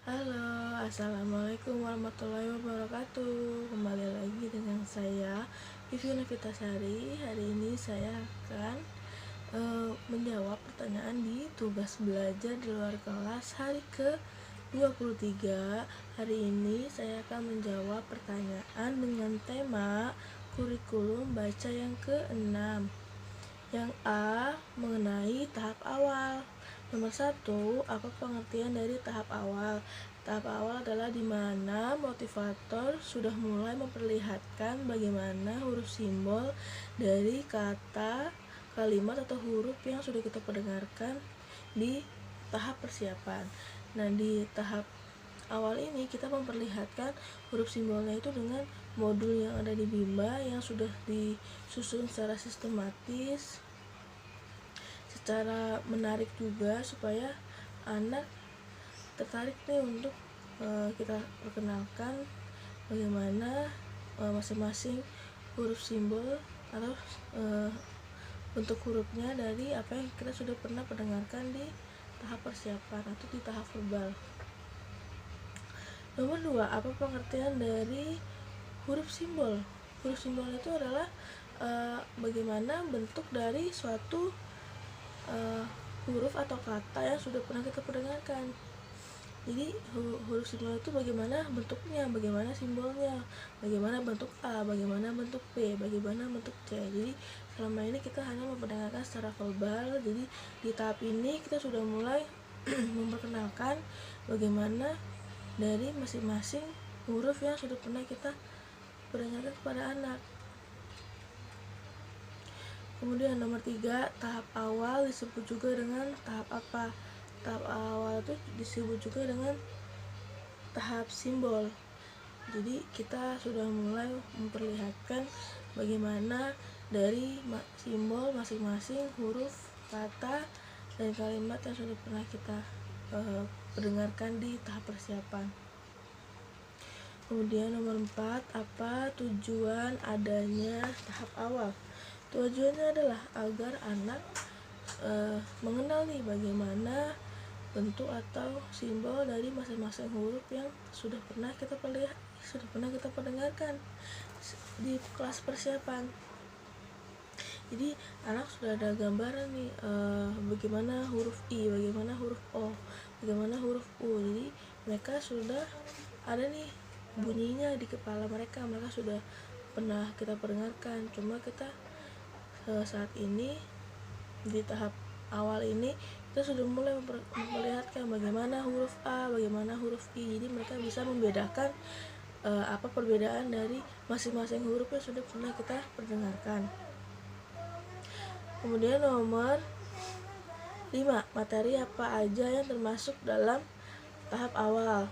Halo, assalamualaikum warahmatullahi wabarakatuh. Kembali lagi dengan saya Vivi Novitasari. Hari ini saya akan menjawab pertanyaan di tugas belajar di luar kelas hari ke-23. Hari ini saya akan menjawab pertanyaan dengan tema kurikulum baca yang ke-6. Yang A, mengenai tahap awal. Nomor 1, apa pengertian dari tahap awal? Tahap awal adalah di mana motivator sudah mulai memperlihatkan bagaimana huruf simbol dari kata, kalimat atau huruf yang sudah kita perdengarkan di tahap persiapan. Nah, di tahap awal ini kita memperlihatkan huruf simbolnya itu dengan modul yang ada di Bimba yang sudah disusun secara sistematis, secara menarik juga, supaya anak tertarik nih untuk kita perkenalkan bagaimana masing-masing huruf simbol atau bentuk hurufnya dari apa yang kita sudah pernah perdengarkan di tahap persiapan atau di tahap verbal. Nomor 2, apa pengertian dari huruf simbol? Huruf simbol itu adalah bagaimana bentuk dari suatu huruf atau kata yang sudah pernah kita perdengarkan. Jadi huruf simbol itu bagaimana bentuknya, bagaimana simbolnya, bagaimana bentuk A, bagaimana bentuk B, bagaimana bentuk C. Jadi selama ini kita hanya memperdengarkan secara verbal. Jadi di tahap ini kita sudah mulai memperkenalkan bagaimana dari masing-masing huruf yang sudah pernah kita perdengarkan kepada anak. Kemudian nomor 3, tahap awal disebut juga dengan tahap apa? Tahap awal itu disebut juga dengan tahap simbol. Jadi kita sudah mulai memperlihatkan bagaimana dari simbol masing-masing huruf, kata, dan kalimat yang sudah pernah kita perdengarkan di tahap persiapan. Kemudian nomor 4, apa tujuan adanya tahap awal? Tujuannya adalah agar anak mengenal nih bagaimana bentuk atau simbol dari masing-masing huruf yang sudah pernah kita perdengarkan di kelas persiapan. Jadi anak sudah ada gambaran nih bagaimana huruf I, bagaimana huruf O, bagaimana huruf U. Jadi mereka sudah ada nih bunyinya di kepala mereka sudah pernah kita perdengarkan. Cuma kita saat ini di tahap awal ini kita sudah mulai memperlihatkan bagaimana huruf A, bagaimana huruf I. Jadi mereka bisa membedakan apa perbedaan dari masing-masing huruf yang sudah pernah kita perdengarkan. Kemudian nomor 5, materi apa aja yang termasuk dalam tahap awal?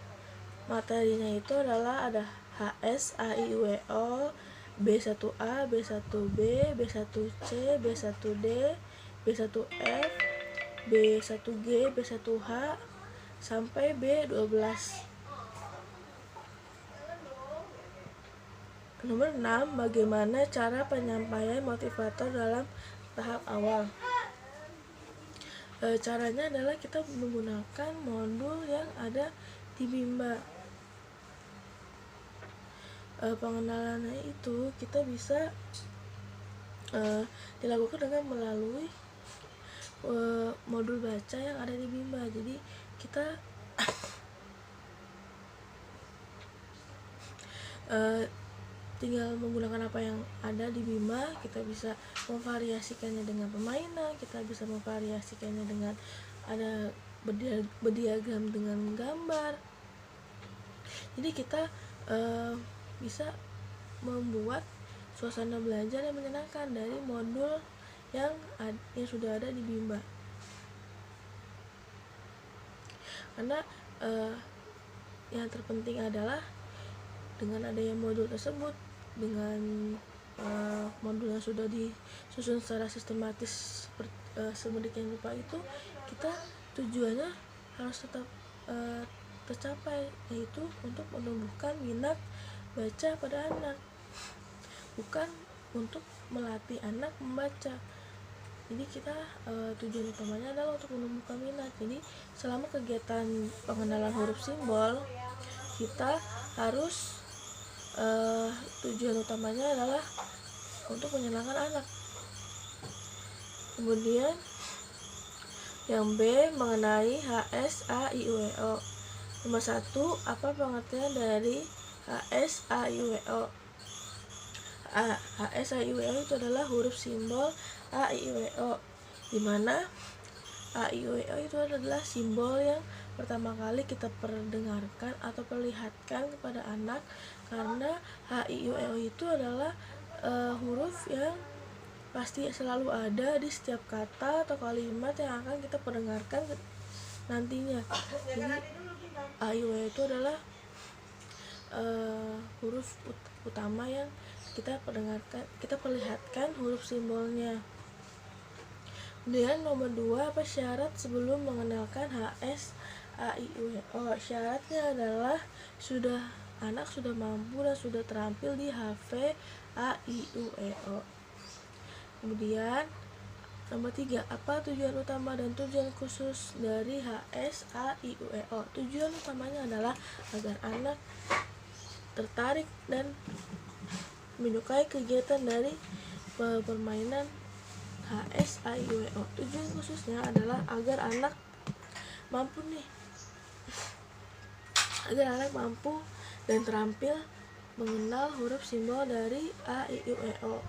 Materinya itu adalah ada HS, AIWO, B1A, B1B, B1C, B1D, B1F, B1G, B1H, sampai B12. Nomor 6, bagaimana cara penyampaian motivator dalam tahap awal? Caranya adalah kita menggunakan modul yang ada di Bimba. Pengenalannya itu kita bisa dilakukan dengan melalui modul baca yang ada di Bimba. Jadi kita tinggal menggunakan apa yang ada di Bima. Kita bisa memvariasikannya dengan permainan, kita bisa memvariasikannya dengan ada berdiagram dengan gambar. Jadi kita bisa membuat suasana belajar yang menyenangkan dari modul yang sudah ada di Bimba. Karena yang terpenting adalah dengan adanya modul tersebut, dengan modul yang sudah disusun secara sistematis sedemikian rupa itu, kita tujuannya harus tetap tercapai, yaitu untuk menumbuhkan minat baca pada anak, bukan untuk melatih anak membaca. Jadi kita tujuan utamanya adalah untuk menumbuhkan minat. Jadi selama kegiatan pengenalan huruf simbol, kita harus tujuan utamanya adalah untuk menyenangkan anak. Kemudian yang B, mengenai HSAIUEO. Nomor 1, apa pengertian dari HSAIUEO? HSAIUEO itu adalah huruf simbol AIUEO, di mana AIUEO itu adalah simbol yang pertama kali kita perdengarkan atau perlihatkan kepada anak, karena HIUEO itu adalah huruf yang pasti selalu ada di setiap kata atau kalimat yang akan kita perdengarkan nantinya. Jadi AIUEO itu adalah huruf utama yang kita perlihatkan huruf simbolnya. Kemudian nomor 2, apa syarat sebelum mengenalkan HSAIUEO? Syaratnya adalah anak sudah mampu dan sudah terampil di HVAIUEO. Kemudian nomor 3, apa tujuan utama dan tujuan khusus dari HSAIUEO? Tujuan utamanya adalah agar anak tertarik dan menyukai kegiatan dari permainan HSAIUEO. Tujuan khususnya adalah agar anak mampu dan terampil mengenal huruf simbol dari AIUEO.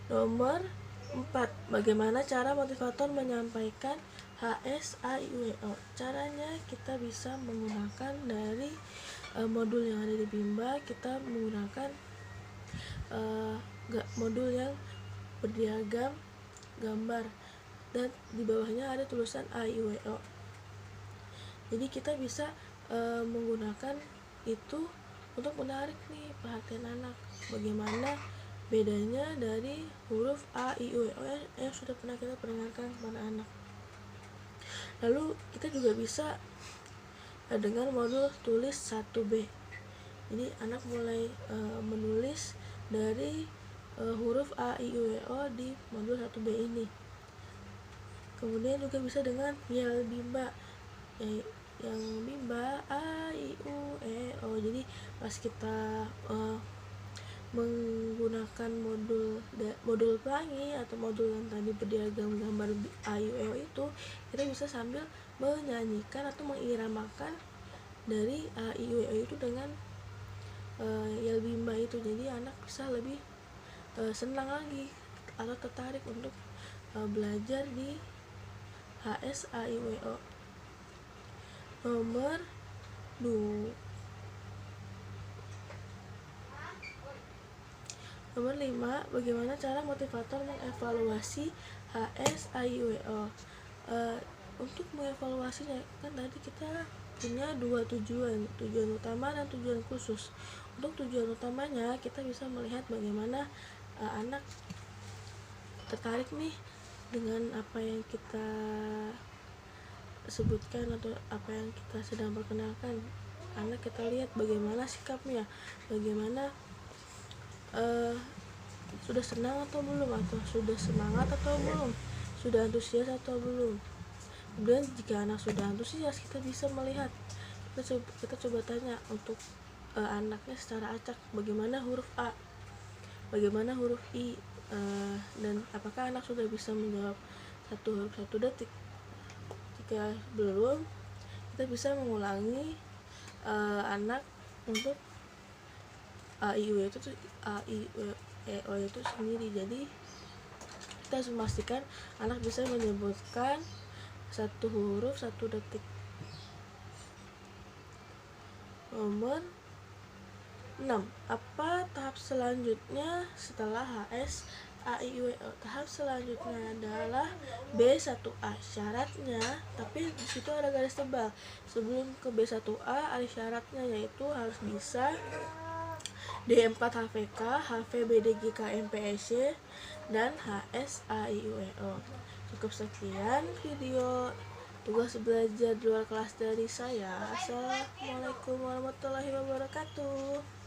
Nomor 4, bagaimana cara motivator menyampaikan HSAIUEO? Caranya kita bisa menggunakan dari modul yang ada di Bimba. Kita menggunakan modul yang berdiagram gambar dan di bawahnya ada tulisan AIUEO. Jadi kita bisa menggunakan itu untuk menarik perhatian anak. Bagaimana bedanya dari huruf AIUEO yang sudah pernah kita perdengarkan kepada anak. Lalu kita juga bisa dengan modul tulis 1B. Jadi anak mulai menulis dari huruf AIUEO di modul 1B ini. Kemudian juga bisa dengan yel Bimba, yang Bimba AIUEO. Jadi pas kita menggunakan modul pelangi atau modul yang tadi berdiagram gambar AIUEO itu, kita bisa sambil menyanyikan atau mengiramakan dari AIUEO itu dengan yel Bimba itu. Jadi anak bisa lebih senang lagi atau tertarik untuk belajar di HSAIUEO. Nomor 5, bagaimana cara motivator mengevaluasi HSAIUEO? Untuk mengevaluasinya, kan tadi kita punya 2 tujuan utama dan tujuan khusus. Untuk tujuan utamanya, kita bisa melihat bagaimana anak tertarik dengan apa yang kita sebutkan atau apa yang kita sedang perkenalkan. Anak kita lihat bagaimana sikapnya, bagaimana sudah senang atau belum, atau sudah semangat atau belum, sudah antusias atau belum. Kemudian jika anak sudah antusias, kita bisa melihat, kita coba tanya untuk anaknya secara acak, bagaimana huruf A, bagaimana huruf I, dan apakah anak sudah bisa menjawab satu huruf 1 detik. Jika belum, kita bisa mengulangi anak untuk AIUEO itu sendiri. Jadi kita harus memastikan anak bisa menyebutkan satu huruf 1 detik. Nomor 6, apa tahap selanjutnya setelah HSAIUEO? Tahap selanjutnya adalah B1A. Syaratnya, tapi di situ ada garis tebal. Sebelum ke B1A ada syaratnya, yaitu harus bisa D4 HVK, HVBDGK MPSY, dan HSAIUEO. Cukup sekian video tugas belajar di luar kelas dari saya. Assalamualaikum warahmatullahi wabarakatuh.